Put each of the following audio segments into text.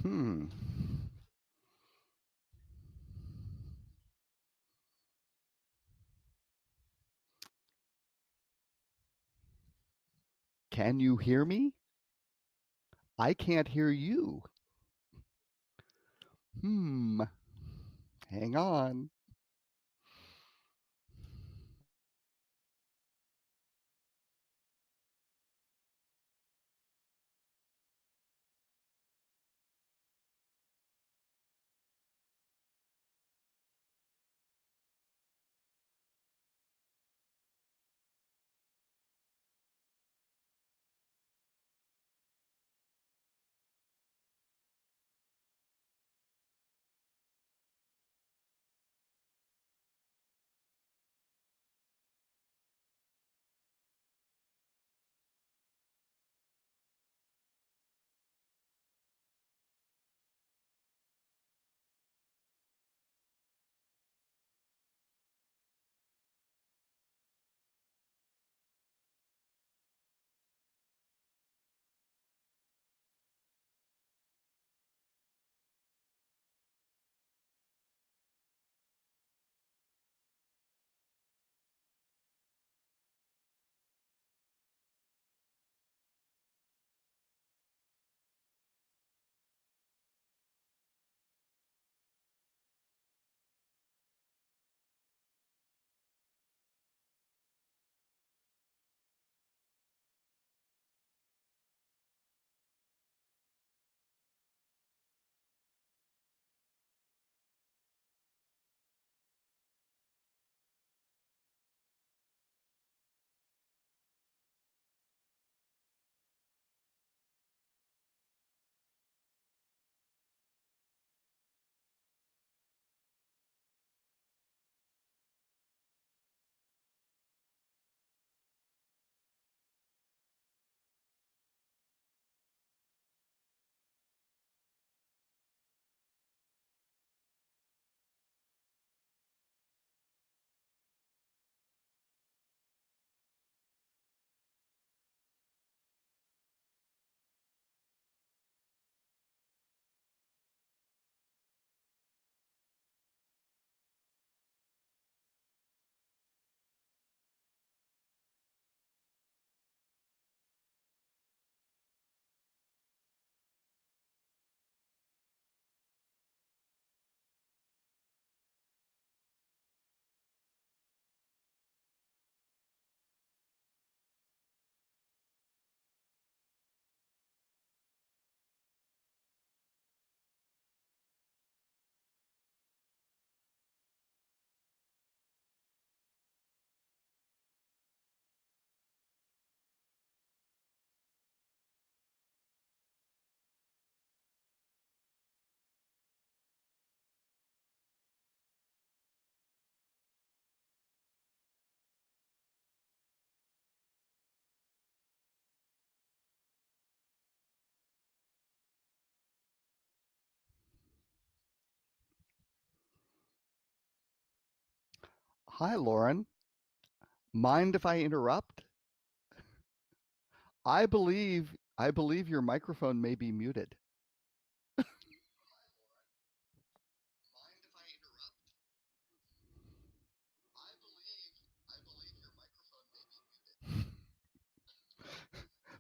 Hmm. Can you hear me? I can't hear you. Hmm. Hang on. Hi, Lauren. Mind if I interrupt? I believe your microphone may be muted.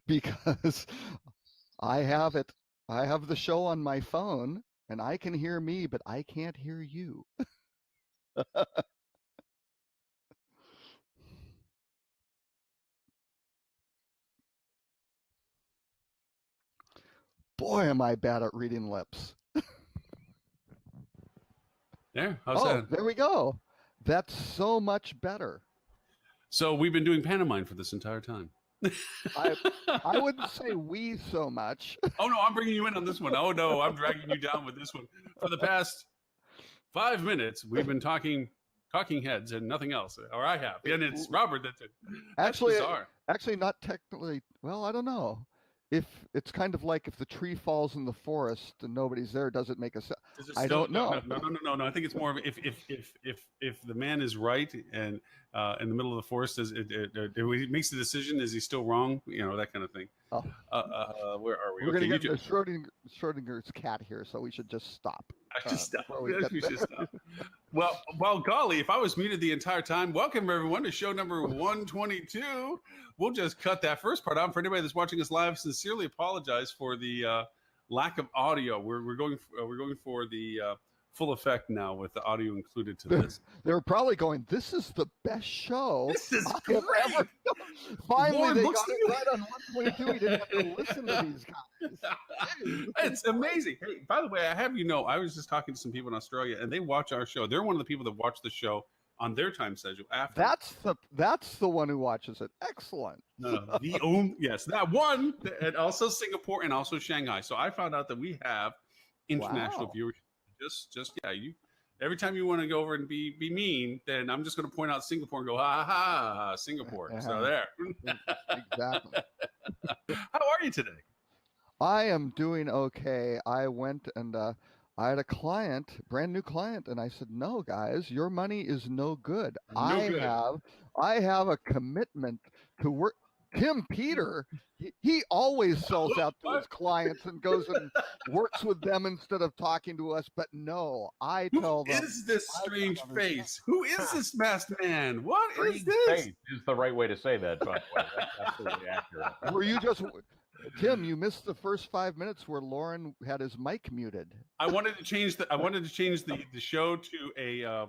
Because I have it. I have the show on my phone and I can hear me, but I can't hear you. Boy, am I bad at reading lips. There, how's Oh, that? there we go. That's so much better. So we've been doing pantomime for this entire time. I I wouldn't say we so much. Oh no, I'm bringing you in on this one. Oh no, I'm dragging you down with this one. For the past 5 minutes, we've been talking heads and nothing else. Or I have, and it's Robert. That's it. That's Actually, bizarre. actually, not technically. Well, I don't know. if it's kind of like if the tree falls in the forest and nobody's there, does it make a sound? Does it I still? don't know. No. I think it's more of if the man is right and in the middle of the forest, he makes the decision, is he still wrong? You know, that kind of thing. Oh, Where are we? we're Okay, gonna you get into Schrodinger's cat here, so we should just stop. I should stop. before we Yes, get we there. should stop. Well, golly, if I was muted the entire time, welcome everyone to show number 122. We'll just cut that first part out. For anybody that's watching us live, sincerely apologize for the lack of audio. We're going for the full effect now with the audio included to this. They were probably going, "This is the best show This is I have great. ever done." Finally, Lauren they looks got it right on 122. We didn't have to listen to these guys. It's amazing. Hey, by the way, I have I was just talking to some people in Australia, and they watch our show. They're one of the people that watch the show on their time schedule after. That's the one who watches it. Excellent. No, yes, that one, and also Singapore and also Shanghai. So I found out that we have international Wow. viewers. Just you. Every time you want to go over and be mean, then I'm just going to point out Singapore and go ha ha ha Singapore. So there. Exactly. How are you today? I am doing okay. I went and I had a client, brand new client, and I said, "No, guys, your money is no good. Good. I have a commitment to work." Tim Peter, he always sells out to his clients and goes and works with them instead of talking to us. But no, I tell them. Who is this strange face? Who is this masked man? What is Strange this? face is the right way to say that, by the way. That's absolutely accurate. Were you just Tim? You missed the first 5 minutes where Lauren had his mic muted. I wanted to change the show to a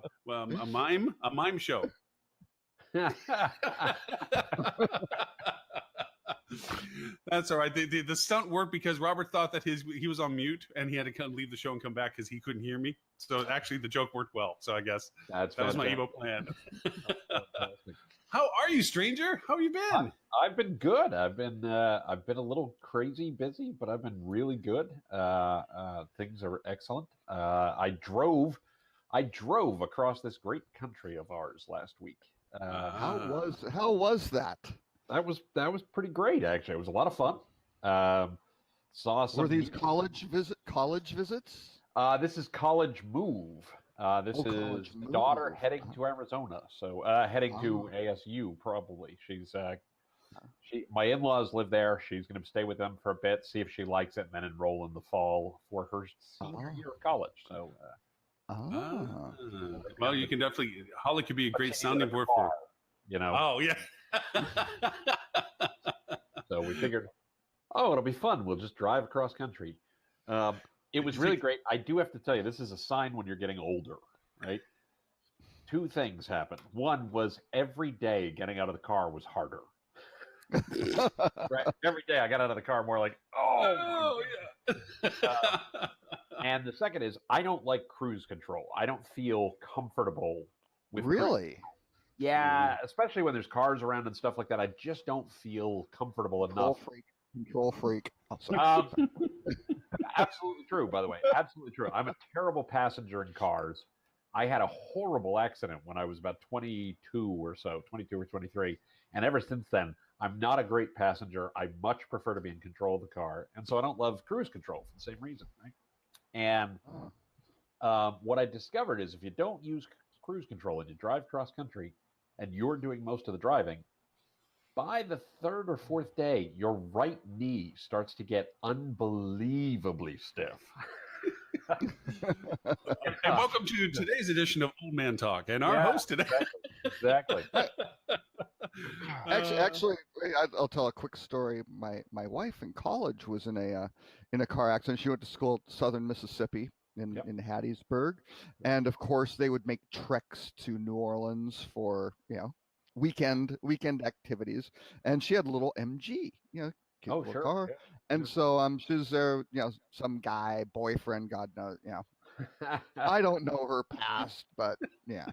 mime show. That's all right. The stunt worked because Robert thought that he was on mute and he had to come leave the show and come back because he couldn't hear me. So actually, the joke worked well. So I guess that was my evil plan. How are you, stranger? How have you been? I've been good. I've been a little crazy busy, but I've been really good. Things are excellent. I drove across this great country of ours last week. How was that? That was pretty great, actually. It was a lot of fun. Saw some. Were these college visits? This is college move. This is college the daughter move. heading to Arizona, so heading to ASU probably. My in-laws live there. She's going to stay with them for a bit, see if she likes it, and then enroll in the fall for her senior year of college. So. Well, you can definitely. Holly could be a great sounding board for. You know. Oh yeah. So we figured, it'll be fun. We'll just drive across country. It was really great. I do have to tell you, this is a sign when you're getting older, right? Two things happened. One was every day getting out of the car was harder. Right? Every day I got out of the car more like, yeah. And the second is I don't like cruise control. I don't feel comfortable with Really? Yeah, especially when there's cars around and stuff like that. I just don't feel comfortable enough. Control freak. Oh, sorry. Absolutely true, by the way. Absolutely true. I'm a terrible passenger in cars. I had a horrible accident when I was about 22 or 23. And ever since then, I'm not a great passenger. I much prefer to be in control of the car. And so I don't love cruise control for the same reason, right? And what I discovered is if you don't use cruise control and you drive cross country and you're doing most of the driving, by the third or fourth day, your right knee starts to get unbelievably stiff. And welcome to today's edition of Old Man Talk, and our host today. Exactly. Actually, I'll tell a quick story. My wife in college was in a car accident. She went to school at Southern Mississippi in Hattiesburg, and of course they would make treks to New Orleans for weekend activities. And she had a little MG, cute little car. Yeah. And so she's there, some guy, boyfriend, God knows, I don't know her past, but yeah.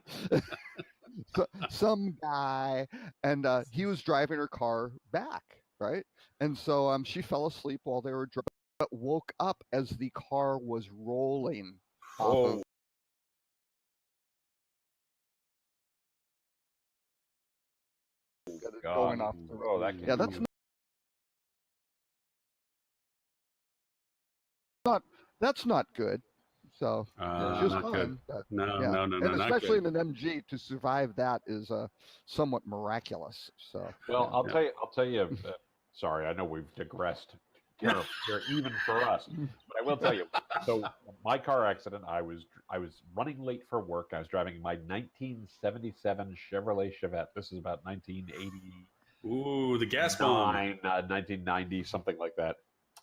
So, some guy, and he was driving her car back, right? And so she fell asleep while they were driving, but woke up as the car was rolling off of going off the road. Yeah, that's not that's not good. So it's just Not good. fun. But, No, yeah, no, no, no, and not especially good. in an MG to survive that is somewhat miraculous. So Well, yeah. I'll tell you. Sorry, I know we've digressed terribly here, even for us. But I will tell you. So my car accident, I was running late for work. I was driving my 1977 Chevrolet Chevette. This is about 1989, Ooh, the gas bomb. 1990, something like that.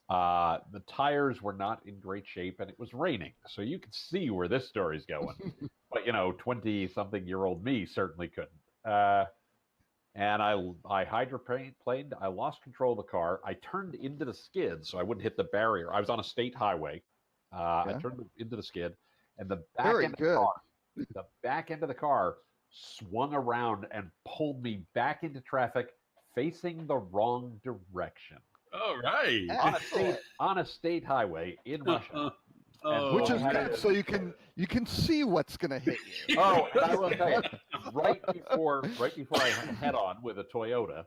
The tires were not in great shape, and it was raining, so you could see where this story's going. But 20-something-year-old me certainly couldn't. And I hydroplaned. I lost control of the car. I turned into the skid so I wouldn't hit the barrier. I was on a state highway. I turned into the skid, and the back Very end of good. the back end of the car swung around and pulled me back into traffic, facing the wrong direction All right. on a state highway in Russia. Which I is had good, so you can see what's going to hit you. Oh, and I will tell you, right before I head on with a Toyota,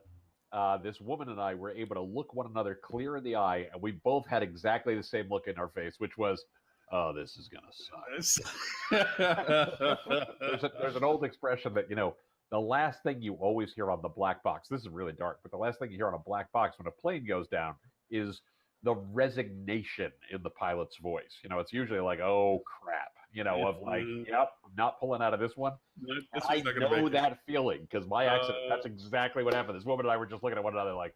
this woman and I were able to look one another clear in the eye, and we both had exactly the same look in our face, which was, "Oh, this is gonna suck." There's an old expression that the last thing you always hear on the black box. This is really dark, but the last thing you hear on a black box when a plane goes down is the resignation in the pilot's voice. It's usually like, "Oh crap," of like, "Yep, I'm not pulling out of this one." I know that feeling because my accident. That's exactly what happened. This woman and I were just looking at one another like,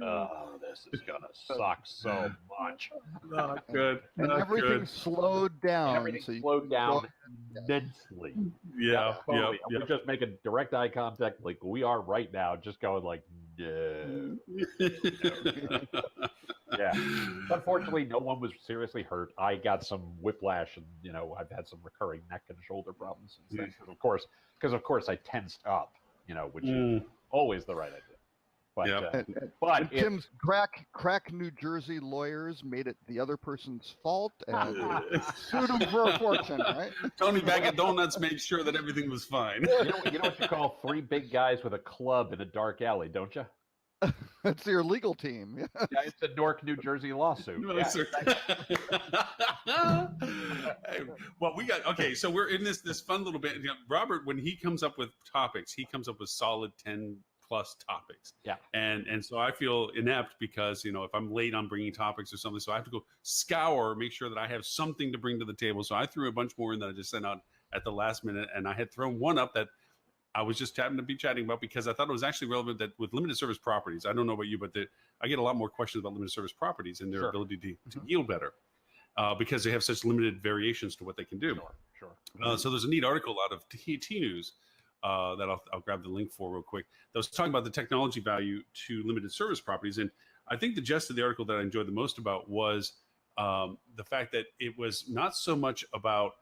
"Oh, this is gonna suck so much." Not good. And Not everything good. slowed down. Everything so you slowed down go- immensely. Yeah. Totally. Yeah. We're just making direct eye contact like we are right now, just going like, no. Yeah. Unfortunately, no one was seriously hurt. I got some whiplash, and I've had some recurring neck and shoulder problems since then. Because of course, I tensed up, which is always the right idea. But Yep. And Tim's crack New Jersey lawyers made it the other person's fault and sued him for a fortune, right? Tony Bag of Donuts made sure that everything was fine. you know what you call three big guys with a club in a dark alley, don't you? That's your legal team. Yeah, it's a Newark, New Jersey lawsuit. No, Yeah, sir. Well, so we're in this fun little bit. Robert, when he comes up with topics, he comes up with solid 10 plus topics. Yeah. And so I feel inept because, if I'm late on bringing topics or something, so I have to go make sure that I have something to bring to the table. So I threw a bunch more in that I just sent out at the last minute. And I had thrown one up that I was just happened to be chatting about because I thought it was actually relevant that with limited service properties, I don't know about you, but I get a lot more questions about limited service properties and their ability to yield better because they have such limited variations to what they can do. Sure. So there's a neat article out of T News that I'll grab the link for real quick. That was talking about the technology value to limited service properties. And I think the gist of the article that I enjoyed the most about was the fact that it was not so much about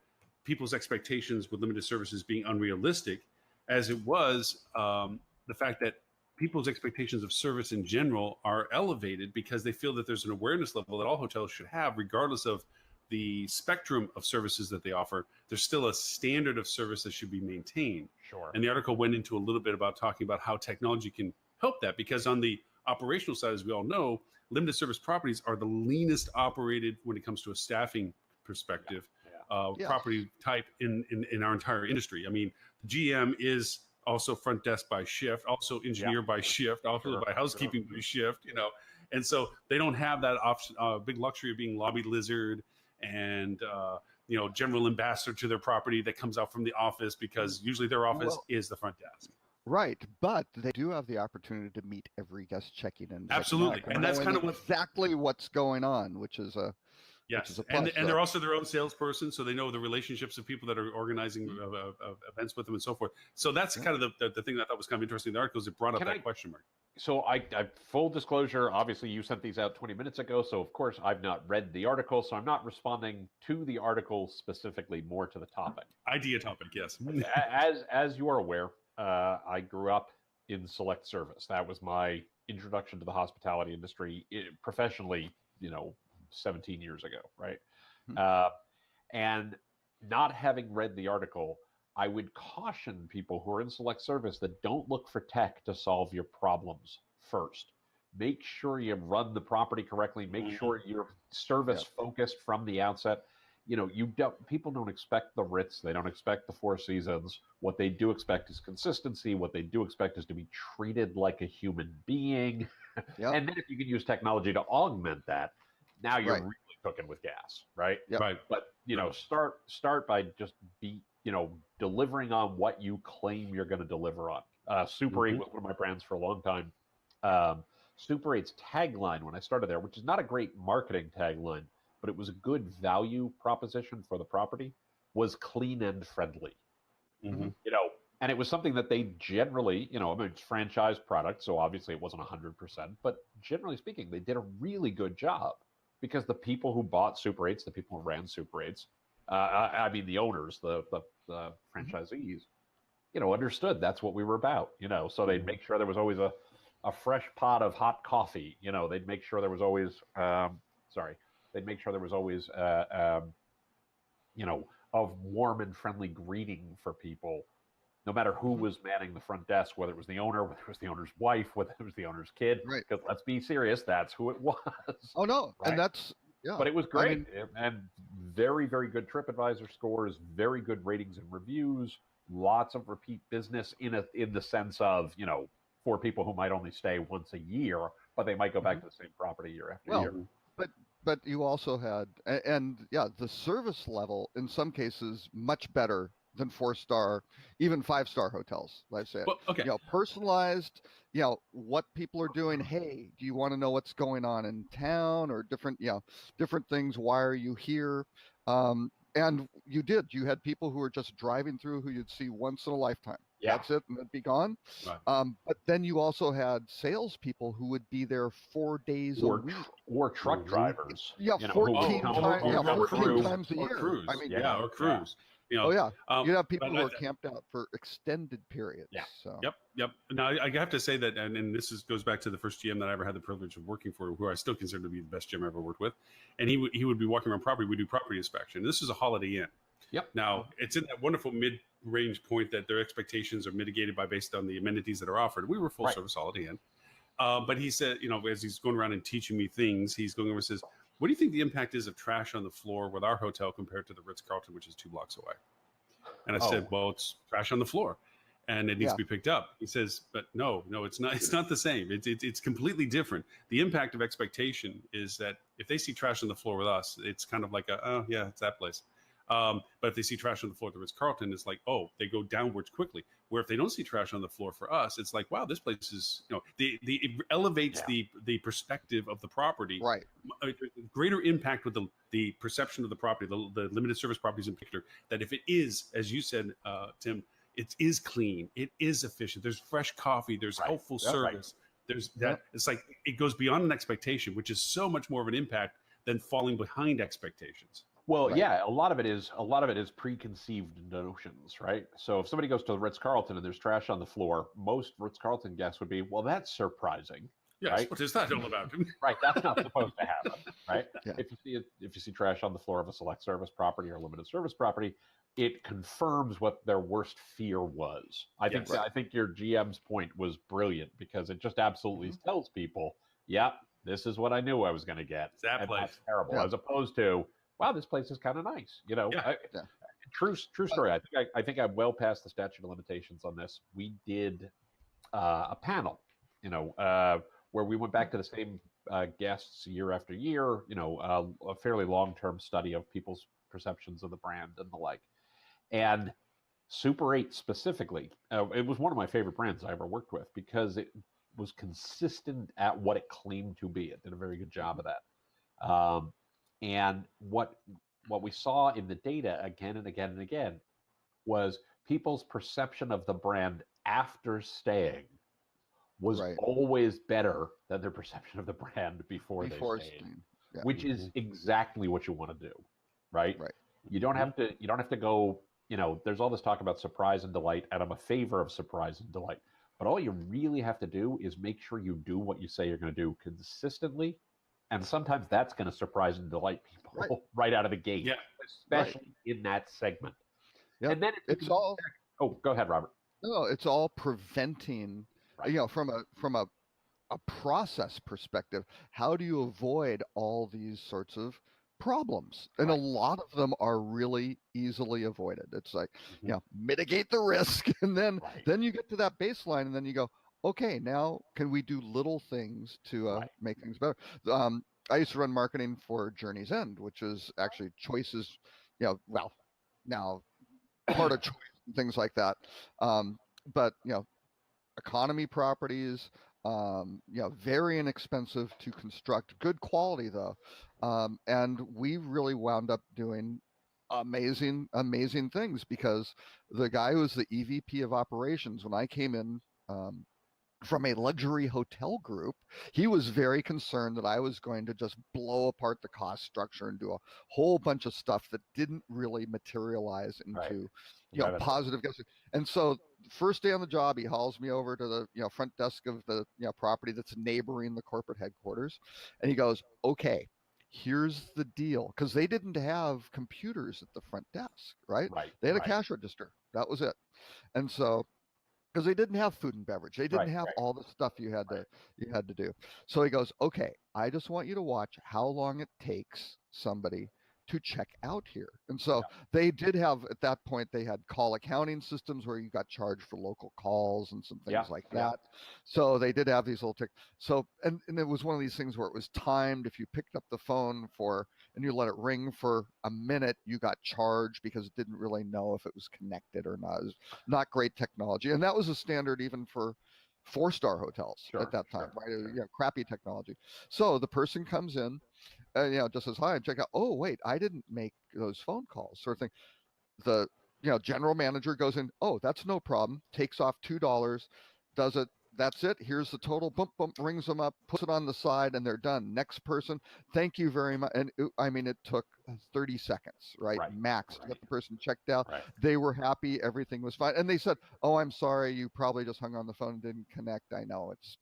people's expectations with limited services being unrealistic as it was the fact that people's expectations of service in general are elevated because they feel that there's an awareness level that all hotels should have, regardless of the spectrum of services that they offer. There's still a standard of service that should be maintained. Sure. And the article went into a little bit about talking about how technology can help that, because on the operational side, as we all know, limited service properties are the leanest operated when it comes to a staffing perspective. Property type in our entire industry. I mean, GM is also front desk by shift, also engineer by shift, also by housekeeping by shift, and so they don't have that option, big luxury of being lobby lizard and general ambassador to their property that comes out from the office, because usually their office is the front desk. Right, but they do have the opportunity to meet every guest checking in. Absolutely, and that's kind of exactly what's going on, which is a yes, and they're also their own salesperson, so they know the relationships of people that are organizing events with them and so forth. So that's kind of the thing that I thought was kind of interesting in the article, is it brought up that question mark. So I full disclosure, obviously you sent these out 20 minutes ago, so of course I've not read the article, so I'm not responding to the article specifically, more to the topic. Idea topic, yes. As you are aware, I grew up in select service. That was my introduction to the hospitality industry professionally, 17 years ago, right? And not having read the article, I would caution people who are in select service that don't look for tech to solve your problems first. make sure you run the property correctly, make sure you're service focused from the outset. People don't expect the Ritz, they don't expect the Four Seasons. What they do expect is consistency. What they do expect is to be treated like a human being. And then if you can use technology to augment that, now you're really cooking with gas, right? Right. But start by just delivering on what you claim you're going to deliver on. Super 8 was one of my brands for a long time. Super 8's tagline when I started there, which is not a great marketing tagline, but it was a good value proposition for the property, was clean and friendly. And it was something that they generally, it's franchise product, so obviously it wasn't 100%, but generally speaking, they did a really good job because the people who bought Super 8s, the people who ran Super 8s, the owners, the franchisees, understood that's what we were about, so they'd make sure there was always a fresh pot of hot coffee, they'd make sure there was always, they'd make sure there was always, a warm and friendly greeting for people, no matter who was manning the front desk, whether it was the owner, whether it was the owner's wife, whether it was the owner's kid. Right. Because let's be serious, that's who it was. Oh no, right? And that's But it was great, and very, very good TripAdvisor scores, very good ratings and reviews, lots of repeat business in the sense of for people who might only stay once a year, but they might go back to the same property year after year. But you also had, the service level in some cases much better than 4-star, even 5-star hotels. Let's say, personalized. What people are doing. Hey, do you want to know what's going on in town or different things? Why are you here? And you had people who were just driving through who you'd see once in a lifetime. Yeah. That's it, and it'd be gone. Right. But then you also had salespeople who would be there 4 days a week, or truck drivers. 14 times a year. Or crews. Or crews. You'd have people who are camped out for extended periods. Yeah. So. Yep. Now I have to say that, and this goes back to the first GM that I ever had the privilege of working for, who I still consider to be the best GM I ever worked with. And he would be walking around property. We do property inspection. This is a Holiday Inn. Yep. Now it's in that wonderful mid-range point that their expectations are mitigated based on the amenities that are offered. We were full service Holiday Inn, but he said, as he's going around and teaching me things, he's going over and says, "What do you think the impact is of trash on the floor with our hotel compared to the Ritz-Carlton, which is 2 blocks away?" And I said, "Well, it's trash on the floor, and it needs to be picked up." He says, "But no, it's not. It's not the same. It's completely different. The impact of expectation is that if they see trash on the floor with us, it's kind of like it's that place. But if they see trash on the floor at the Ritz-Carlton, it's like, they go downwards quickly. Where if they don't see trash on the floor for us, it's like, wow, this place is, it elevates the perspective of the property. Right. Greater impact with the perception of the property, the limited service properties in particular, that if it is, as you said, Tim, it is clean, it is efficient, there's fresh coffee, there's helpful service. There's that. It's like, it goes beyond an expectation, which is so much more of an impact than falling behind expectations. Well, a lot of it is preconceived notions, right? So if somebody goes to the Ritz-Carlton and there's trash on the floor, most Ritz-Carlton guests would be, well, that's surprising. Yes, right? What is that all about? Right, that's not supposed to happen, right? Yeah. If you see trash on the floor of a select service property or limited service property, it confirms what their worst fear was. I think your GM's point was brilliant because it just absolutely tells people, this is what I knew I was going to get. It's that place. That's terrible, as opposed to, wow, this place is kind of nice. True story. I think I'm well past the statute of limitations on this. We did a panel, where we went back to the same guests year after year. A fairly long-term study of people's perceptions of the brand and the like. And Super 8 specifically, it was one of my favorite brands I ever worked with because it was consistent at what it claimed to be. It did a very good job of that. And what we saw in the data again and again and again was people's perception of the brand after staying was always better than their perception of the brand before they stayed, which is exactly what you want to do, right? You don't have to go, there's all this talk about surprise and delight, and I'm a favor of surprise and delight. But all you really have to do is make sure you do what you say you're going to do consistently. And sometimes that's going to surprise and delight people right out of the gate, especially in that segment. Yep. And then it's all. Oh, go ahead, Robert. No, it's all preventing. From a a process perspective, how do you avoid all these sorts of problems? And a Right. lot of them are really easily avoided. It's like, Mhm. mitigate the risk, and then Right. you get to that baseline, and then you go, okay, now can we do little things to Right. make things better? Um, I used to run marketing for Journey's End, which is actually choices, well, now part of choice and things like that. But economy properties, very inexpensive to construct, good quality though, and we really wound up doing amazing things because the guy who was the EVP of operations when I came in. From a luxury hotel group, he was very concerned that I was going to just blow apart the cost structure and do a whole bunch of stuff that didn't really materialize Right. into, Revenue. positive guesses. And so, first day on the job, he hauls me over to the front desk of the property that's neighboring the corporate headquarters, and he goes, "Okay, here's the deal," because they didn't have computers at the front desk, right? Right. They had a Right. cash register. That was it. And so because they didn't have food and beverage. They didn't Right. have Right. all the stuff you had Right. to do. So he goes, "Okay, I just want you to watch how long it takes somebody to check out here." And so Yeah. they did have at that point they had call accounting systems where you got charged for local calls and some Yeah. things like Yeah. that. So they did have these little tick. So and it was one of these things where it was timed. If you picked up the phone and you let it ring for a minute, you got charged because it didn't really know if it was connected or not. It was not great technology, and that was a standard even for 4-star hotels Sure. at that time, Sure. right? Sure. Crappy technology. So the person comes in, and just says hi and check out. Oh wait, I didn't make those phone calls, sort of thing. The general manager goes in. Oh, that's no problem. Takes off $2, does it. That's it. Here's the total. Bump, bump, rings them up, puts it on the side, and they're done. Next person. Thank you very much. And it took 30 seconds, right? Right. Max to Right. get the person checked out. Right. They were happy. Everything was fine. And they said, "Oh, I'm sorry. You probably just hung on the phone and didn't connect. I know it's,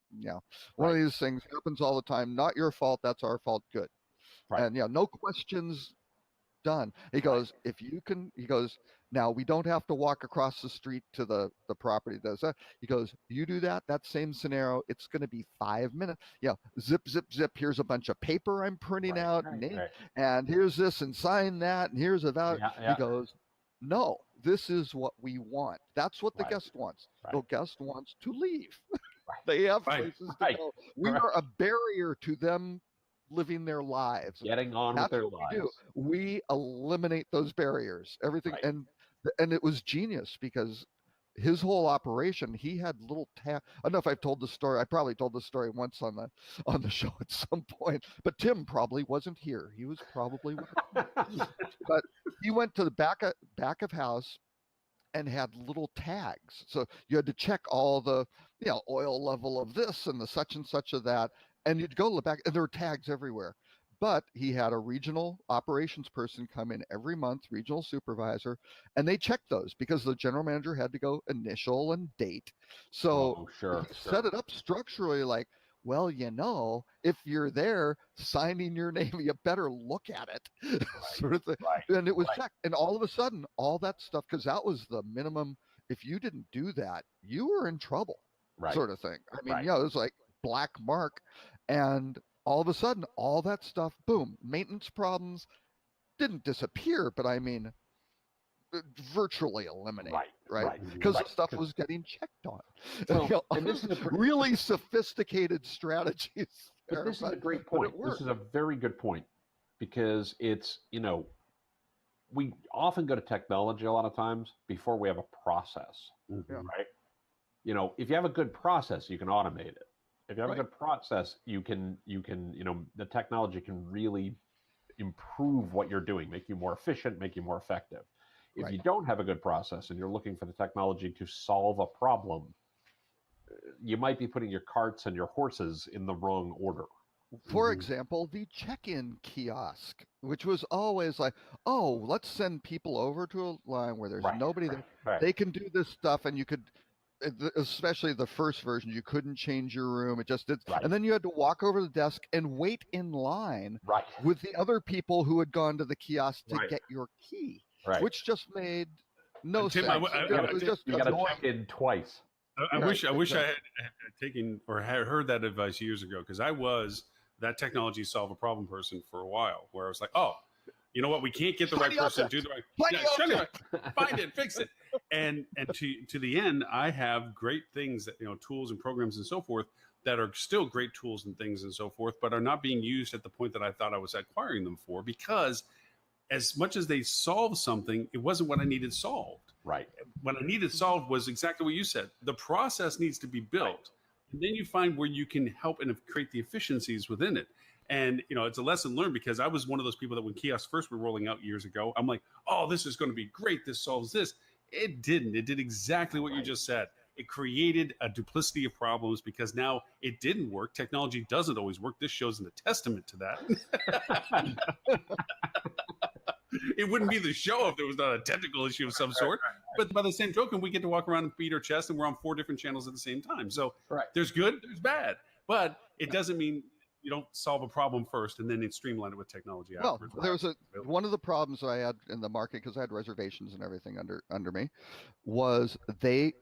one of Right. these things happens all the time. Not your fault. That's our fault. Good." Right. And no questions done. He Right. goes, "If you can," he goes, "now we don't have to walk across the street to the property that does that." He goes, "You do that same scenario, it's going to be 5 minutes. Zip, zip, zip. Here's a bunch of paper I'm printing Right. out, Right. Right. and here's this, and sign that, and here's about." Yeah. He Yeah. goes, "No, this is what we want. That's what the Right. guest wants. The Right. guest wants to leave. Right. They have Right. places to Right. go. We Right. are a barrier to them living their lives. Getting on with That's their what we do. lives. We eliminate those barriers. Everything, Right. and it was genius because his whole operation, he had little I don't know if I've told the story. I probably told the story once on the show at some point, but Tim probably wasn't here. He was probably with but he went to the back of house and had little tags. So you had to check all the oil level of this and the such and such of that, and you'd go to the back, and there were tags everywhere. But he had a regional operations person come in every month, regional supervisor, and they checked those because the general manager had to go initial and date. So Oh, sure. he Sure. set it up structurally like, well, if you're there signing your name, you better look at it, sort of thing. Right. And it was Right. checked. And all of a sudden, all that stuff, because that was the minimum. If you didn't do that, you were in trouble, Right. sort of thing. I mean, Right. it was like black mark. And all of a sudden, all that stuff, boom, maintenance problems didn't disappear, but I mean, virtually eliminated, Right. right? Right. Because Right. the stuff was getting checked on. So, and this is a really sophisticated strategies. But there, this is a great but point. it This worked. is a very good point because it's, we often go to technology a lot of times before we have a process, Yeah. right? If you have a good process, you can automate it. If you have Right. a good process, you can, the technology can really improve what you're doing, make you more efficient, make you more effective. If Right. you don't have a good process and you're looking for the technology to solve a problem, you might be putting your carts and your horses in the wrong order. For example, the check-in kiosk, which was always like, oh, let's send people over to a line where there's Right. nobody there. Right. They can do this stuff, and you could, especially the first version, you couldn't change your room. It just did, Right. and then you had to walk over to the desk and wait in line Right. with the other people who had gone to the kiosk to Right. get your key, Right. which just made no Tim, sense. I- It was just You got to annoying. check in twice. I Right, wish I exactly. had taken or had heard that advice years ago, because I was that technology solve a problem person for a while, where I was like, oh, you know what, we can't get the right Shiny person to object. do the right, Shiny yeah, shut object. it, find it, fix it, and to the end, I have great things that, tools and programs and so forth, that are still great tools and things and so forth, but are not being used at the point that I thought I was acquiring them for, because as much as they solve something, it wasn't what I needed solved. Right. What I needed solved was exactly what you said. The process needs to be built, and then you find where you can help and create the efficiencies within it. And it's a lesson learned, because I was one of those people that when kiosks first were rolling out years ago, I'm like, oh, this is going to be great. This solves this. It didn't. It did exactly what you just said. It created a duplicity of problems, because now it didn't work. Technology doesn't always work. This shows a testament to that. It wouldn't be the show if there was not a technical issue of some sort. But by the same token, we get to walk around and beat our chest, and we're on 4 different channels at the same time. So there's good, there's bad. But it doesn't mean you don't solve a problem first and then you streamline it with technology Well, afterwards. there was one of the problems I had in the market, because I had reservations and everything under me, was they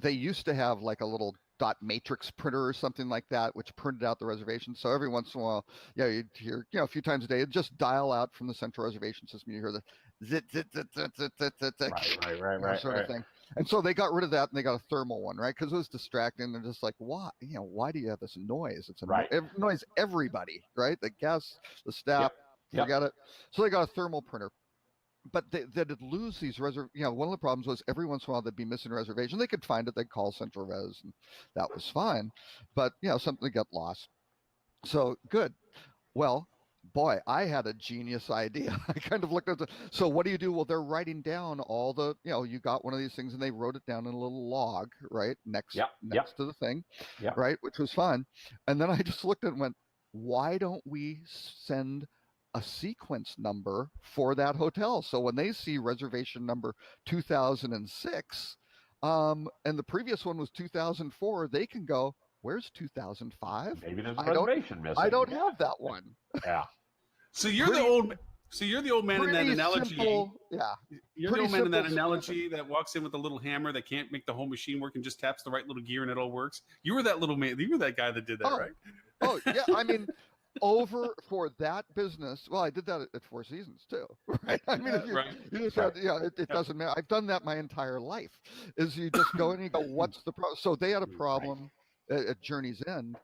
used to have like a little dot matrix printer or something like that, which printed out the reservations. So every once in a while, you'd hear, a few times a day, it'd just dial out from the central reservation system. You hear the zit, zit, zit, zit, zit, zit, zit, zit, Right. sort of thing. And so they got rid of that, and they got a thermal one, right? Because it was distracting. They're just like, why? Why do you have this noise? It's annoys everybody, right? The guests, the staff, forget it. So they got a thermal printer. But they'd lose these one of the problems was every once in a while they'd be missing a reservation. They could find it, they'd call Central Res, and that was fine. But something got lost. So good. Well, boy, I had a genius idea. I kind of looked at so what do you do? Well, they're writing down all the, you got one of these things, and they wrote it down in a little log, right? Next to the thing, right? Which was fun. And then I just looked at it and went, why don't we send a sequence number for that hotel? So when they see reservation number 2006, and the previous one was 2004, they can go, where's 2005? Maybe there's a reservation missing. I don't have that one. Yeah. So you're the old man in that analogy. Simple, You're the old man in that analogy that walks in with a little hammer that can't make the whole machine work and just taps the right little gear and it all works. You were that little man. You were that guy that did that, right? Oh yeah. I mean, over for that business. Well, I did that at Four Seasons too, right? I mean, it doesn't matter. I've done that my entire life. Is you just go in and you go, what's the problem? So they had a problem at Journey's End.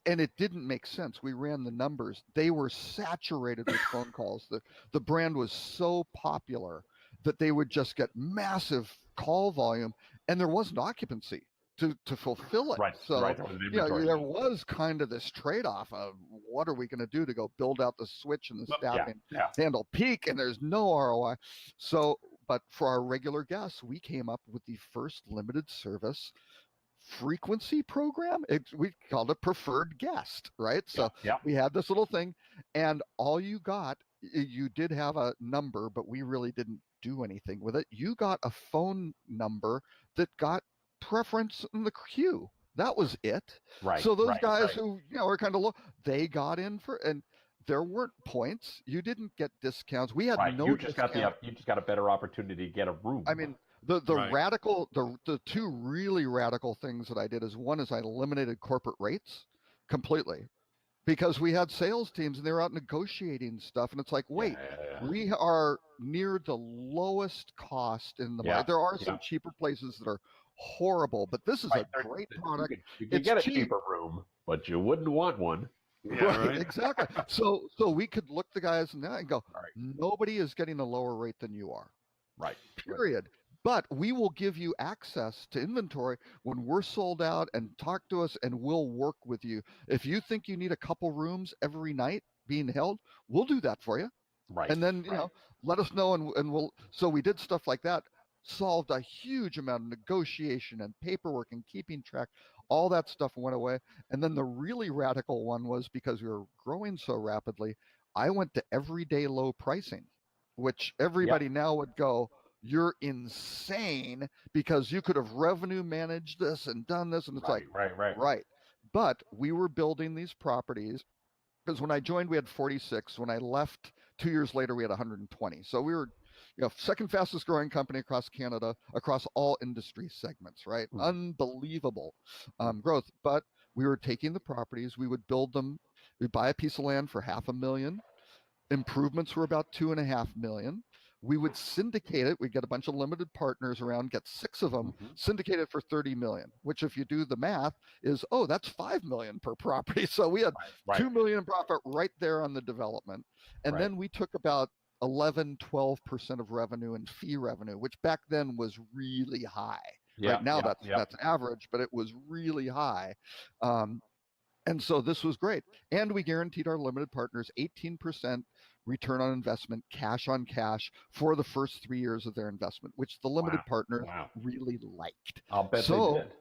And it didn't make sense. We ran the numbers. They were saturated with phone calls. The brand was so popular that they would just get massive call volume, and there wasn't occupancy to fulfill it. So there was kind of this trade-off of what are we going to do to go build out the switch and the staffing to handle peak, and there's no ROI. So, but for our regular guests, we came up with the first limited service frequency program. We called it preferred guest, right? So we had this little thing, and all you got, you did have a number, but we really didn't do anything with it. You got a phone number that got preference in the queue. That was it. So those guys who were kind of low, they got in for, and there weren't points. You didn't get discounts. We had no. You just got a better opportunity to get a room. I mean, the two really radical things that I did is, one is I eliminated corporate rates completely, because we had sales teams and they were out negotiating stuff, and it's like, wait, we are near the lowest cost in the market. There are some cheaper places that are horrible, but this is a great product. You can get a cheaper room, but you wouldn't want one. Exactly. So we could look the guys in the eye and go, nobody is getting a lower rate than you are. Period. But we will give you access to inventory when we're sold out, and talk to us, and we'll work with you. If you think you need a couple rooms every night being held, we'll do that for you. And then, let us know, and we'll. So we did stuff like that, solved a huge amount of negotiation and paperwork and keeping track. All that stuff went away. And then the really radical one was, because we were growing so rapidly, I went to everyday low pricing, which everybody now would go, you're insane, because you could have revenue managed this and done this. And it's right. But we were building these properties, because when I joined, we had 46. When I left 2 years later, we had 120. So we were second fastest growing company across Canada, across all industry segments, right? Mm. Unbelievable growth. But we were taking the properties, we would build them, we'd buy a piece of land for $500,000. Improvements were about $2.5 million. We would syndicate it. We'd get a bunch of limited partners around, get 6 of them, syndicate it for $30 million, which if you do the math is, that's $5 million per property. So we had $2 million in profit right there on the development. And then we took about 11-12% of revenue in fee revenue, which back then was really high. Right now that's average, but it was really high. And so this was great. And we guaranteed our limited partners 18% return on investment, cash on cash, for the first 3 years of their investment, which the limited partners really liked. I'll bet they did.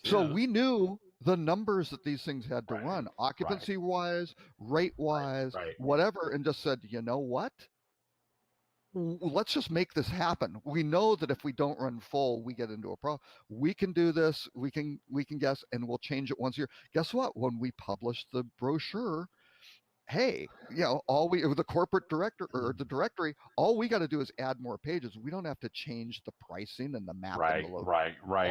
So we knew the numbers that these things had to run, occupancy wise, rate wise, whatever, and just said, you know what? Let's just make this happen. We know that if we don't run full, we get into a problem. We can do this. We can guess, and we'll change it once a year. Guess what? When we publish the brochure, hey, the corporate director or the directory, all we got to do is add more pages. We don't have to change the pricing and the map. Right.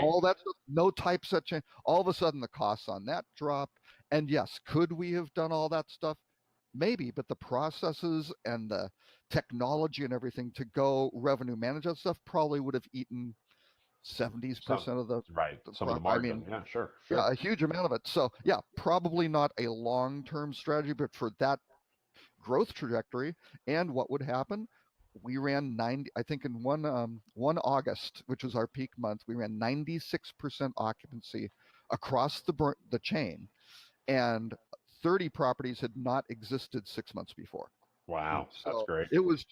All that stuff, no typeset change. All of a sudden, the costs on that dropped. And yes, could we have done all that stuff? Maybe, but the processes and the technology and everything to go revenue manage that stuff probably would have eaten 70% of the some of the margin. Sure. A huge amount of it. So probably not a long-term strategy, but for that growth trajectory and what would happen, we ran 90. I think in one August, which was our peak month, we ran 96% occupancy across the chain, and 30 properties had not existed 6 months before. Wow, that's great. It was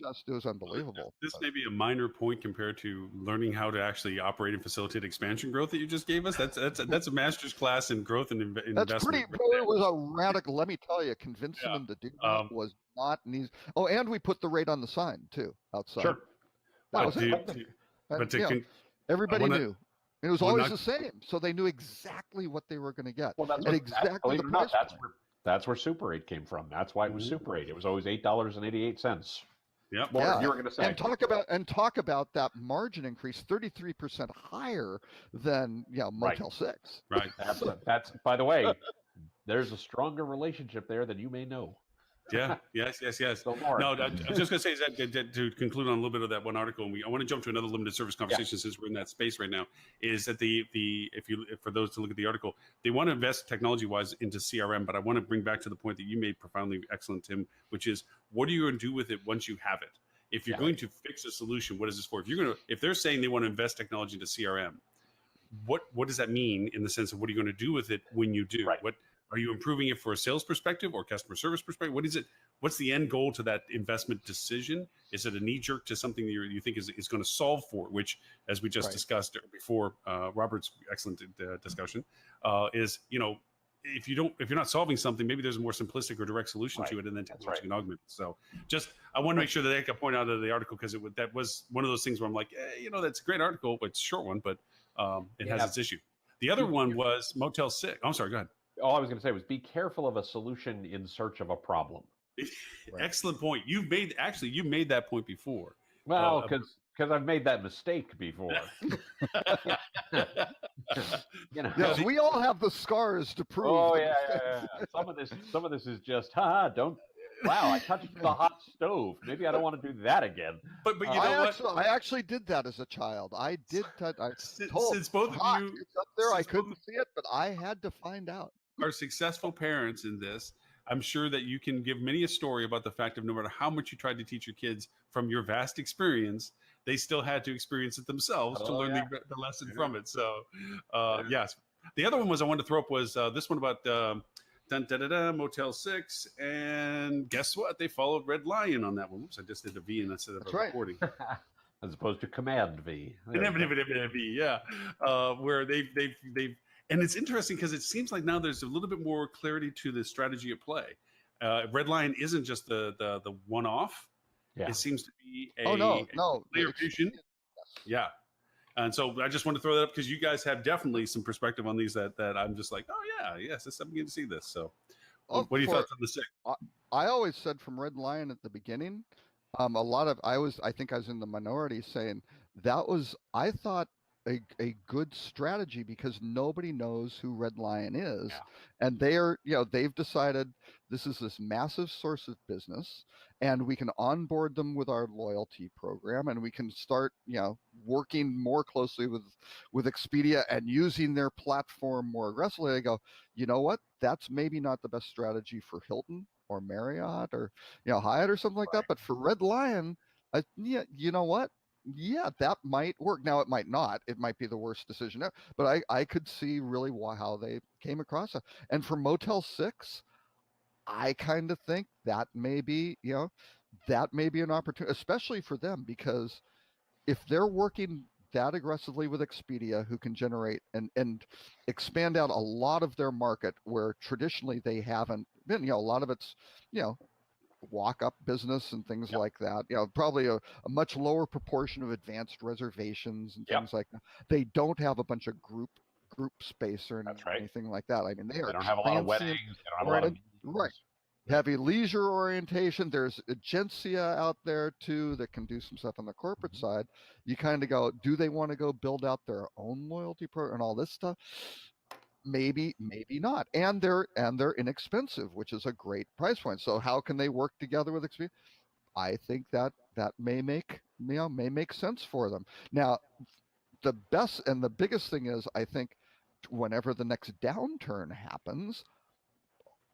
unbelievable. This may be a minor point compared to learning how to actually operate and facilitate expansion growth that you just gave us. That's a master's class in growth and investment. That's pretty. It was a radical. Let me tell you, convincing them to do that was not an easy. Oh, and we put the rate on the sign too outside. Sure. Everybody knew. It was always the same, so they knew exactly what they were going to get. Well, that's exactly the price. That's where Super 8 came from. That's why it was Super 8. It was always $8.88. Yep. You were going to say. And talk about that margin increase, 33% higher than Motel 6. Right. That's by the way, there's a stronger relationship there than you may know. Yes. So more. No, I was just going to say is that to conclude on a little bit of that one article, and I want to jump to another limited service conversation since we're in that space right now. Is that for those to look at the article, they want to invest technology-wise into CRM, but I want to bring back to the point that you made profoundly excellent, Tim, which is what are you going to do with it once you have it? If you're going to fix a solution, what is this for? If they're saying they want to invest technology into CRM, what does that mean in the sense of what are you going to do with it when you do? Right. What are you improving it for a sales perspective or customer service perspective? What is it? What's the end goal to that investment decision? Is it a knee jerk to something that you think is going to solve for? Which, as we just discussed before, Robert's excellent discussion is if you're not solving something, maybe there's a more simplistic or direct solution to it, and then technology can augment it. So, I want to make sure that I can point out of the article because that was one of those things where I'm like, that's a great article, but it's a short one, but it has its issue. The other one was Motel 6. I'm sorry, go ahead. All I was going to say was be careful of a solution in search of a problem. Excellent point. You made that point before. Well, because I've made that mistake before. Yes, we all have the scars to prove. Oh yeah. Some of this is just don't. Wow, I touched the hot stove. Maybe I don't want to do that again. But you know what? I actually did that as a child. I did. Since both of you, it's up there, I couldn't see it, but I had to find out. Are successful parents in this. I'm sure that you can give many a story about the fact of no matter how much you tried to teach your kids from your vast experience, they still had to experience it themselves to learn the lesson from it. So, yes. The other one I wanted to throw up was this one about Motel 6. And guess what? They followed Red Lion on that one. Oops, I just did a V instead of a recording. As opposed to Command V. Yeah. Where they've and it's interesting because it seems like now there's a little bit more clarity to the strategy at play. Red Lion isn't just the one-off. Yeah. It seems to be a player vision. Yeah. And so I just want to throw that up because you guys have definitely some perspective on these that I'm just like, I'm getting to see this. So what are your thoughts on the 6? I always said from Red Lion at the beginning, A lot of I think I was in the minority saying I thought a good strategy because nobody knows who Red Lion is, Yeah. and they've decided this massive source of business, and we can onboard them with our loyalty program, and we can start working more closely with Expedia and using their platform more aggressively. I go, you know what? That's maybe not the best strategy for Hilton or Marriott or Hyatt or something like that. But for Red Lion, yeah, you know what? Yeah, that might work. Now it might not. It might be the worst decision ever. But I could see really how they came across it. And for Motel 6, I kind of think that may be, that may be an opportunity, especially for them, because if they're working that aggressively with Expedia, who can generate and expand out a lot of their market where traditionally they haven't been, a lot of it's, you know, walk up business and things Yep. like that. Probably a much lower proportion of advanced reservations and Yep. things like that. They don't have a bunch of group space or That's right. anything like that. I mean, they They are don't have a lot of transient weddings. They don't have a lot of oriented. Right. meetings. Heavy leisure orientation. There's Agencia out there too that can do some stuff on the corporate Mhm. side. You kind of go, do they want to go build out their own loyalty program and all this stuff? Maybe, maybe not. And they're inexpensive, which is a great price point. So how can they work together with Expedia? I think that may make sense for them. Now, the best and the biggest thing is, I think, whenever the next downturn happens,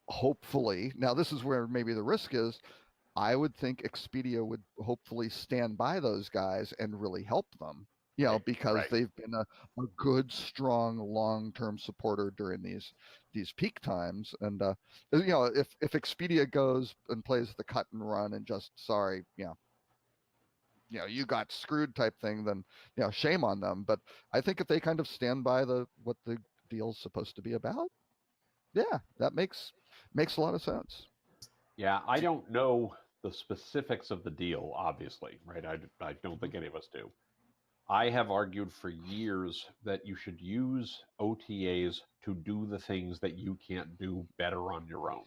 hopefully, now this is where maybe the risk is. I would think Expedia would hopefully stand by those guys and really help them, because Right. they've been a good, strong, long-term supporter during these peak times. And if Expedia goes and plays the cut and run and just sorry, you got screwed type thing, then shame on them. But I think if they kind of stand by what the deal's supposed to be about, yeah, that makes a lot of sense. Yeah, I don't know the specifics of the deal, obviously, right? I don't think any of us do. I have argued for years that you should use OTAs to do the things that you can't do better on your own.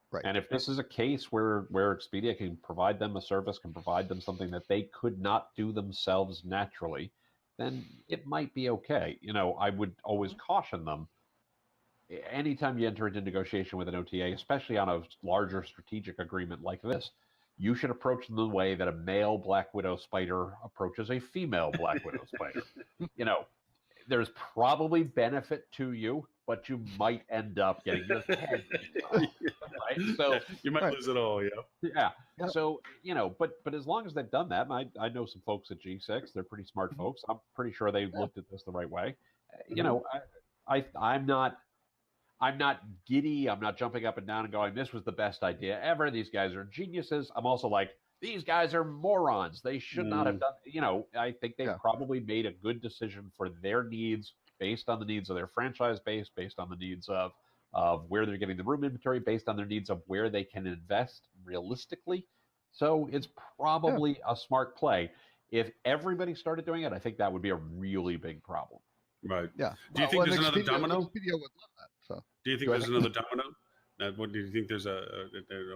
Right. And if this is a case where Expedia can provide them a service, can provide them something that they could not do themselves naturally, then it might be okay. I would always caution them anytime you enter into negotiation with an OTA, especially on a larger strategic agreement like this, you should approach them the way that a male Black Widow spider approaches a female Black Widow spider. There's probably benefit to you, but you might end up getting your head eaten off, right? So you might lose it all. yeah. Yep. So but as long as they've done that, and I know some folks at G6, they're pretty smart folks. I'm pretty sure they looked at this the right way. I'm not giddy. I'm not jumping up and down and going, this was the best idea ever. These guys are geniuses. I'm also like, these guys are morons. They should not have done, I think they probably made a good decision for their needs based on the needs of their franchise base, based on the needs of where they're getting the room inventory, based on their needs of where they can invest realistically. So it's probably a smart play. If everybody started doing it, I think that would be a really big problem. Right. Yeah. Do you think there's another Expedia, domino? Expedia would love that. So. Do you think there's another domino? What do you think? There's a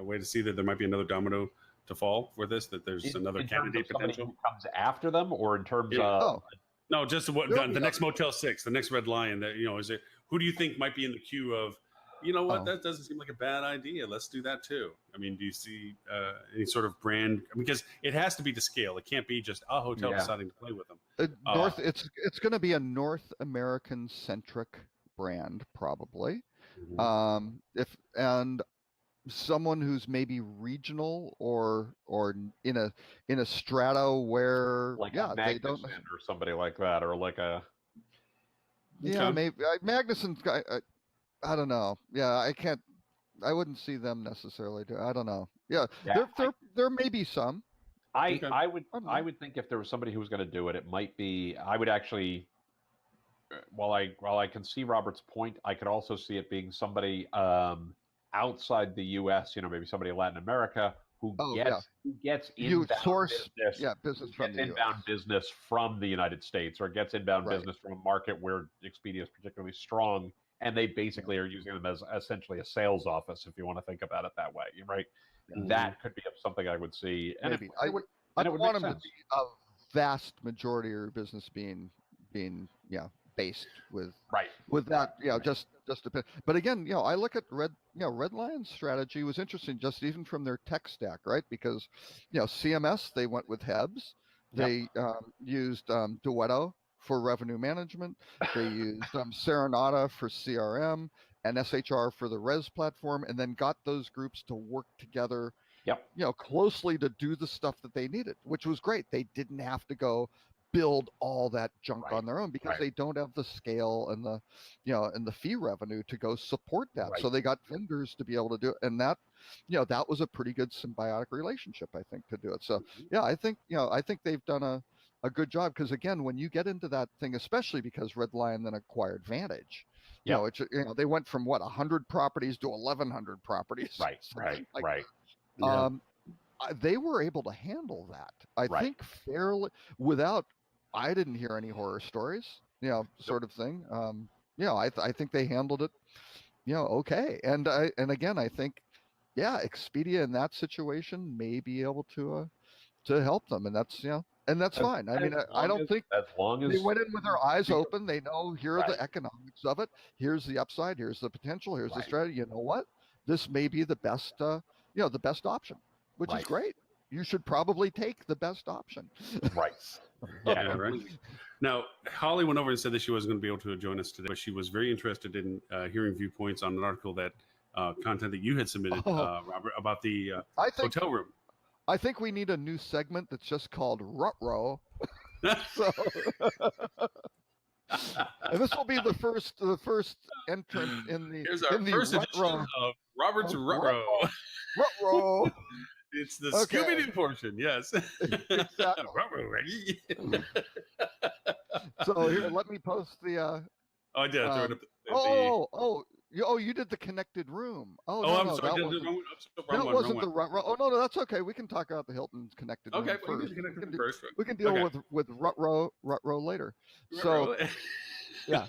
way to see that there might be another domino to fall for this? That there's another candidate potential who comes after them, or in terms of no, just the next Motel 6, the next Red Lion. That is it. Who do you think might be in the queue of? You know what? That doesn't seem like a bad idea. Let's do that too. I mean, do you see any sort of brand? Because it has to be to scale. It can't be just a hotel deciding to play with them. It's going to be a North American centric brand, probably. Mm-hmm. Someone who's maybe regional or in a strata where like they don't or somebody like that, or like a maybe Magnuson. I don't know. Yeah, I wouldn't see them necessarily do. I don't know. Yeah, there may be some. I would think if there was somebody who was going to do it, it might be. I would actually. While I can see Robert's point, I could also see it being somebody outside the U.S. Maybe somebody in Latin America who gets inbound business from the inbound US. Business from the United States, or gets inbound business from a market where Expedia is particularly strong, and they basically are using them as essentially a sales office, if you want to think about it that way, right? that could be something I would see. And Maybe. it would, I and it don't would want make them to sense. be a vast majority of your business being based Right. with that, just depend. But again, I look at Red Lion's strategy was interesting, just even from their tech stack, right? Because CMS, they went with Hebs, they used Duetto for revenue management, they used Serenata for CRM, and SHR for the Res platform, and then got those groups to work together closely to do the stuff that they needed, which was great. They didn't have to go build all that junk on their own because they don't have the scale and the and the fee revenue to go support that. So they got vendors to be able to do it, and that that was a pretty good symbiotic relationship, I think, to do it. So I think they've done a good job, because again, when you get into that thing, especially because Red Lion then acquired Vantage, it's they went from 100 properties to 1,100 properties, right. They were able to handle that, I think, fairly without. I didn't hear any horror stories, sort of thing. I think they handled it, okay. And again, I think, Expedia in that situation may be able to help them, and that's fine. I mean, I don't think as long as they went in with their eyes open. They know here are the economics of it. Here's the upside. Here's the potential. Here's the strategy. You know what? This may be the best, the best option, which is great. You should probably take the best option. Right. Yeah, right. Now, Holly went over and said that she wasn't going to be able to join us today, but she was very interested in hearing viewpoints on an article that content that you had submitted, Robert, about the hotel room. I think we need a new segment that's just called Rut-Row. So, and this will be the first entrant in the. Here's our first edition of Robert's Rut-Row. Rut-Row. It's the Scooby-Doo portion, yes. Exactly. So here, let me post the. Oh, I did. You did the connected room. I'm sorry. That wasn't the Rut-Row. Oh no, that's okay. We can talk about the Hilton's connected room first. We can deal with Rut-Row later. So yeah.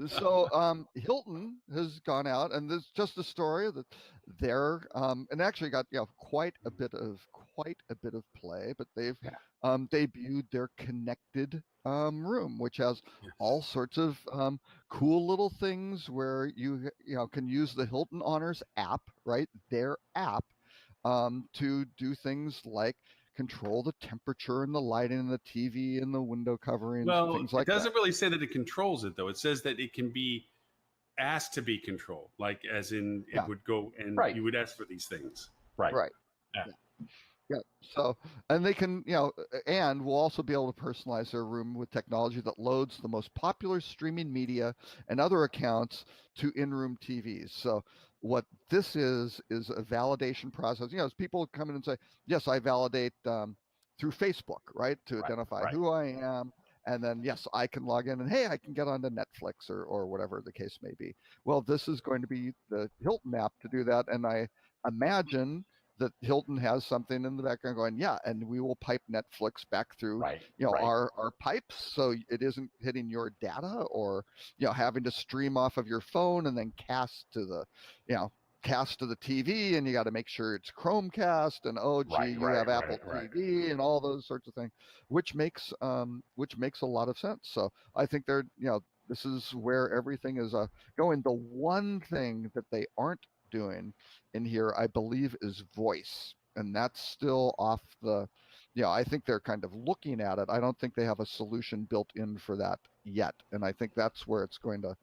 So Hilton has gone out, and there's just a story that they're and actually got quite a bit of play, but they've debuted their connected room, which has all sorts of cool little things where you can use the Hilton Honors app, right? Their app, to do things like control the temperature and the lighting and the TV and the window coverings and things like that. It doesn't really say that it controls it, though. It says that it can be asked to be controlled, like as in it would go and you would ask for these things. Right. Yeah. So, and they can, and we'll also be able to personalize their room with technology that loads the most popular streaming media and other accounts to in-room TVs. So what this is a validation process. As people come in and say, yes, I validate through Facebook, right? To identify who I am. And then, yes, I can log in and, hey, I can get onto Netflix or whatever the case may be. Well, this is going to be the Hilton app to do that. And I imagine that Hilton has something in the background going, and we will pipe Netflix back through, our pipes, so it isn't hitting your data or, having to stream off of your phone and then cast to the TV, and you got to make sure it's Chromecast and you have Apple TV and all those sorts of things, which makes a lot of sense. So I think they're, this is where everything is going. The one thing that they aren't doing in here, I believe, is voice, and that's still off the. I think they're kind of looking at it. I don't think they have a solution built in for that yet, and I think that's where it's going to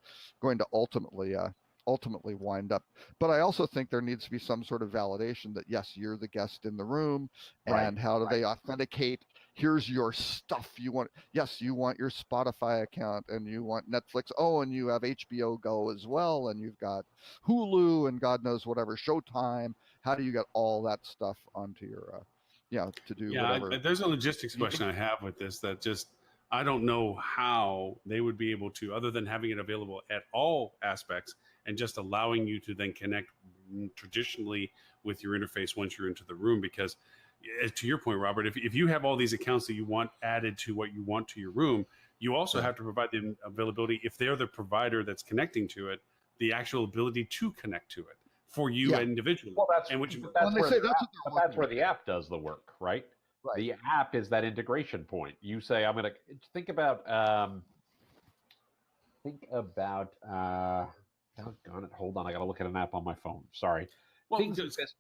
ultimately wind up. But I also think there needs to be some sort of validation that yes, you're the guest in the room, and how do they authenticate? Here's your stuff you want. Yes, you want your Spotify account, and you want Netflix. Oh, and you have HBO Go as well, and you've got Hulu and God knows whatever, Showtime. How do you get all that stuff onto your, to do whatever? There's a logistics question I have with this that just I don't know how they would be able to, other than having it available at all aspects and just allowing you to then connect traditionally with your interface once you're into the room, because to your point, Robert, if you have all these accounts that you want added to what you want to your room, you also have to provide the availability, if they're the provider that's connecting to it, the actual ability to connect to it. for you Yeah. individually. Well, that's and which but Well, that's they where say the that's app, what they're but that's working where on. the app does the work, right? Right. The app is that integration point. You say, I'm going to think about, doggone it. Hold on. I got to look at an app on my phone. Sorry. Well, Things like this.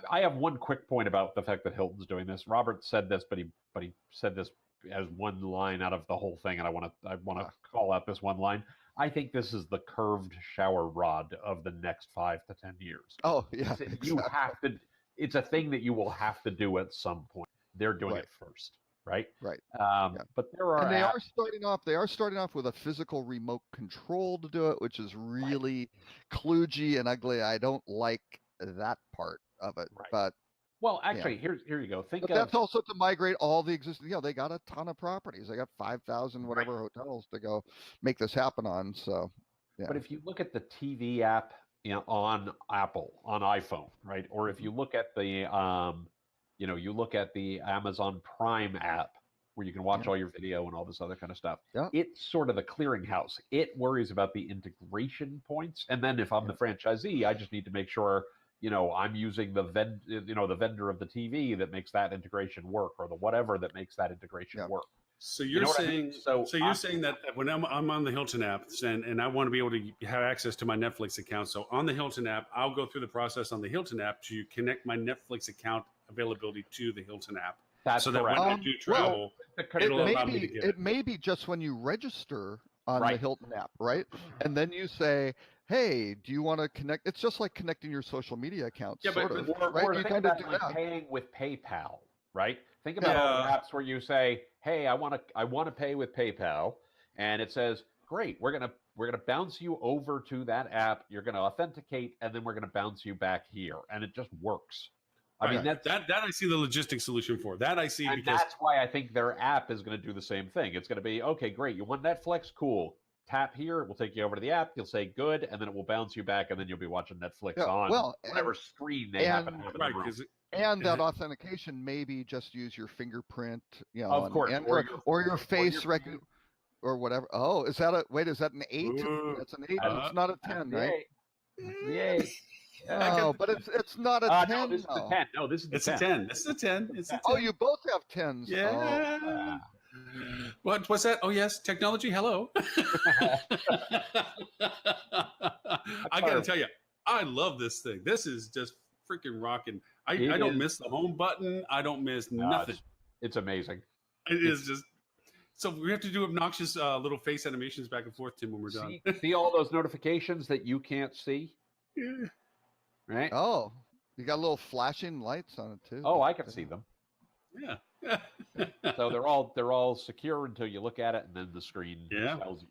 I have one quick point about the fact that Hilton's doing this. Robert said this, but he said this as one line out of the whole thing, and I want to call out this one line. I think this is the curved shower rod of the next 5 to 10 years. Oh yeah, You have to. It's a thing that you will have to do at some point. They're doing it first, right? Right. But there are and they apps, are starting off. They are starting off with a physical remote control to do it, which is really kludgy and ugly. I don't like that part of it. Right. But well, actually, here you go. Think but of that's also to migrate all the existing. They got a ton of properties. They got 5,000 whatever hotels to go make this happen on. So, yeah. But if you look at the TV app on Apple, on iPhone, right? Or if you look at the you look at the Amazon Prime app where you can watch all your video and all this other kind of stuff. Yeah. It's sort of the clearinghouse. It worries about the integration points, and then if I'm the franchisee, I just need to make sure I'm using the vendor of the TV that makes that integration work, or the whatever that makes that integration work. So you're saying, so you're saying that when I'm on the Hilton app and I want to be able to have access to my Netflix account. So on the Hilton app, I'll go through the process on the Hilton app to connect my Netflix account availability to the Hilton app. That's so correct. that when I do travel, it may be just when you register on the Hilton app, right? And then you say, hey, do you want to connect? It's just like connecting your social media accounts, right? You kind of do that. Paying with PayPal, right? Think about all the apps where you say, hey, I want to pay with PayPal, and it says, great, we're gonna bounce you over to that app. You're gonna authenticate, and then we're gonna bounce you back here, and it just works. I mean, that I see the logistic solution for. That I see, and because that's why I think their app is going to do the same thing. It's going to be, okay, great, you want Netflix? Cool. Tap here, it will take you over to the app. You'll say good, and then it will bounce you back, and then you'll be watching Netflix on whatever screen they happen to have in the room. And that authentication maybe just use your fingerprint, of course, or your face recognition, or whatever. Oh, is that an 8? That's an 8. It's not a 10, right? Yay. Oh, but it's not a 10. No, this is a 10. No, this is a 10. This is a 10. It's a 10. Oh, you both have 10s. Yeah. Oh. What's that? Oh, yes, technology. Hello. I got to tell you, I love this thing. This is just freaking rocking. I don't miss the home button. I don't miss nothing. It's amazing. It is just. So we have to do obnoxious little face animations back and forth, Tim, when we're done. See all those notifications that you can't see? Yeah. Right? Oh, you got little flashing lights on it too. Oh, I can see them. Yeah. So they're all secure until you look at it, and then the screen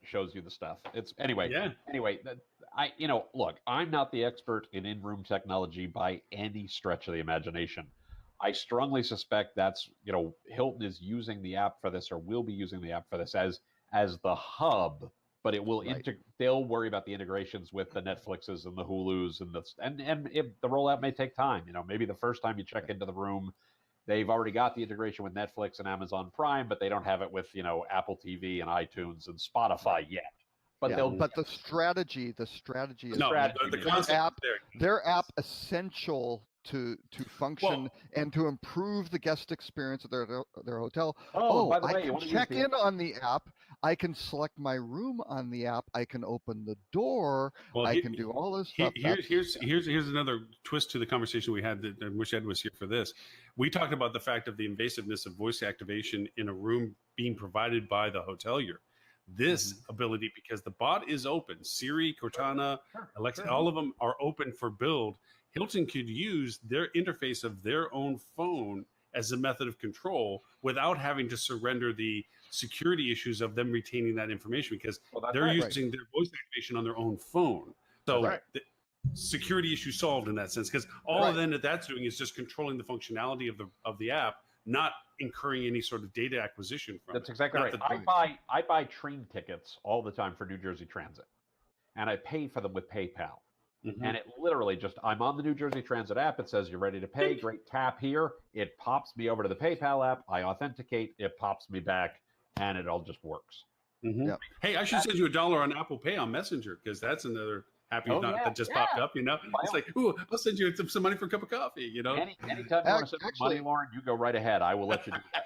shows you the stuff. It's anyway. Look, I'm not the expert in in-room technology by any stretch of the imagination. I strongly suspect that's Hilton is using the app for this, or will be using the app for this as the hub. But it will they'll worry about the integrations with the Netflixes and the Hulus and if the rollout may take time. Maybe the first time you check into the room, they've already got the integration with Netflix and Amazon Prime, but they don't have it with Apple TV and iTunes and Spotify yet. But the strategy is the concept their app essential to function and to improve the guest experience at their hotel. By the way, I can check in on the app. I can select my room on the app. I can open the door. I can do all this stuff. Here's another twist to the conversation we had. That I wish Ed was here for this. We talked about the fact of the invasiveness of voice activation in a room being provided by the hotelier. This ability, because the bot is open, Siri, Cortana, Alexa, all of them are open for build. Hilton could use their interface of their own phone as a method of control without having to surrender the security issues of them retaining that information, because they're using their voice activation on their own phone. So the security issue solved in that sense, because all of them that that's doing is just controlling the functionality of the app, not incurring any sort of data acquisition from That's exactly right. I buy train tickets all the time for New Jersey Transit, and I pay for them with PayPal. And it literally I'm on the New Jersey Transit app. It says, you're ready to pay. Great, tap here. It pops me over to the PayPal app. I authenticate. It pops me back, and it all just works. Hey, I should send you $1 on Apple Pay on Messenger, because that's another Happy Oh, not yeah, that just yeah. popped up, you know? It's like, ooh, I'll send you some money for a cup of coffee, you know? Anytime you want to send me money, Actually, Lauren, you go right ahead. I will let you do that.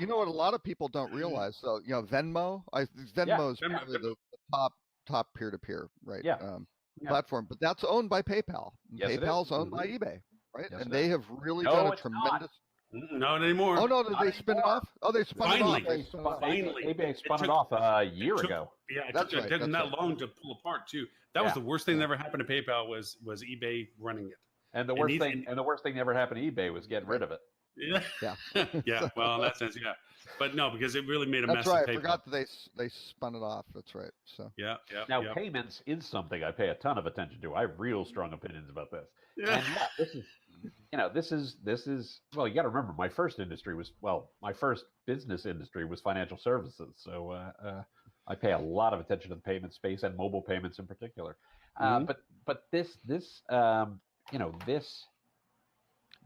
you know what a lot of people don't realize. So Venmo, Yeah, Venmo is probably the top peer-to-peer, right? yeah, yeah. Platform, but that's owned by PayPal. And Yes, it is. PayPal's owned by eBay, right? Yes, And it they is. have really No, done a it's not. tremendous. Not anymore. Oh no, did Not they spin it anymore. off? Oh, they spun Finally. it off. They spun it off. Finally. eBay spun took- it off a year took- ago. Yeah, it That's took right, them that's that long to pull apart too. That was the worst thing that ever happened to PayPal was eBay running it. And the worst thing that ever happened to eBay was getting rid of it. Yeah. Yeah. Yeah. Well, in that sense, yeah. But no, because it really made a mess That's right. of I PayPal. forgot that they spun it off. That's right. So Yeah. Now, payments is something I pay a ton of attention to. I have real strong opinions about this. Yeah. And this is well, you got to remember, my first business industry was financial services. So I pay a lot of attention to the payment space and mobile payments in particular. But this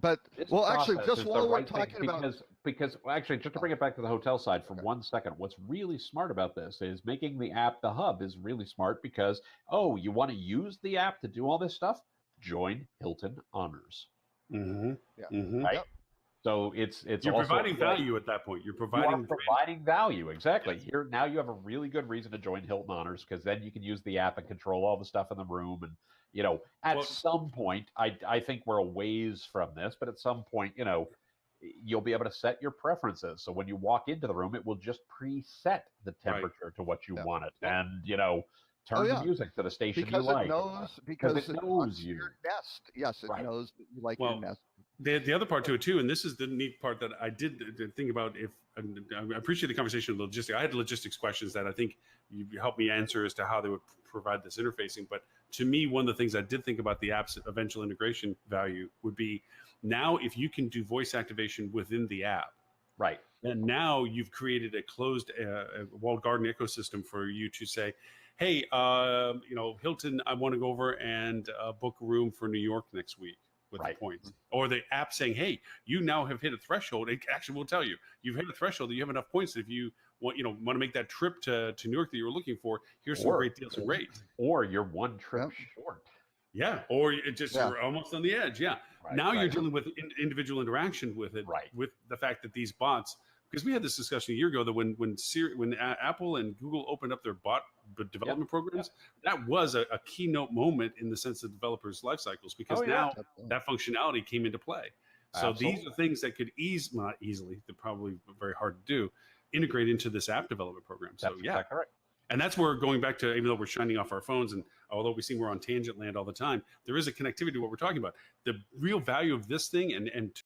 But This well, actually, process just is the while we're right thing talking about because actually, just to bring it back to the hotel side for 1 second, what's really smart about this is making the app the hub is really smart because you want to use the app to do all this stuff? Join Hilton Honors, Mm-hmm. Yeah. Mm-hmm. right? So it's You're also providing a way- value at that point. You're You are providing providing value, exactly. Here now you have a really good reason to join Hilton Honors because then you can use the app and control all the stuff in the room. And at some point, I think we're a ways from this, but at some point, you'll be able to set your preferences. So when you walk into the room, it will just preset the temperature to what you want it, and turn the music to the station because you like. Because it knows wants you. your nest. Yes, it Right. knows that you like your nest. The other part to it too, and this is the neat part that I did think about. And I appreciate the conversation of logistics. I had logistics questions that I think you helped me answer as to how they would provide this interfacing. But to me, one of the things I did think about the app's eventual integration value would be now if you can do voice activation within the app, right? And now you've created a closed walled garden ecosystem for you to say, hey, Hilton, I want to go over and book a room for New York next week with the points. Or the app saying, hey, you now have hit a threshold. It actually will tell you, you've hit a threshold that you have enough points that if you want to make that trip to New York that you were looking for, here's some great deals and rates. Or you're one trip short. Yeah, or you're almost on the edge. Yeah. Now you're dealing with individual interaction with it, with the fact that these bots, because we had this discussion a year ago that when Apple and Google opened up their bot development programs, that was a keynote moment in the sense of developers' life cycles, because now that functionality came into play. So these are things that could not easily, they're probably very hard to do, integrate into this app development program. So Exactly right. And that's where going back to, even though we're shining off our phones and although we seem we're on tangent land all the time, there is a connectivity to what we're talking about. The real value of this thing and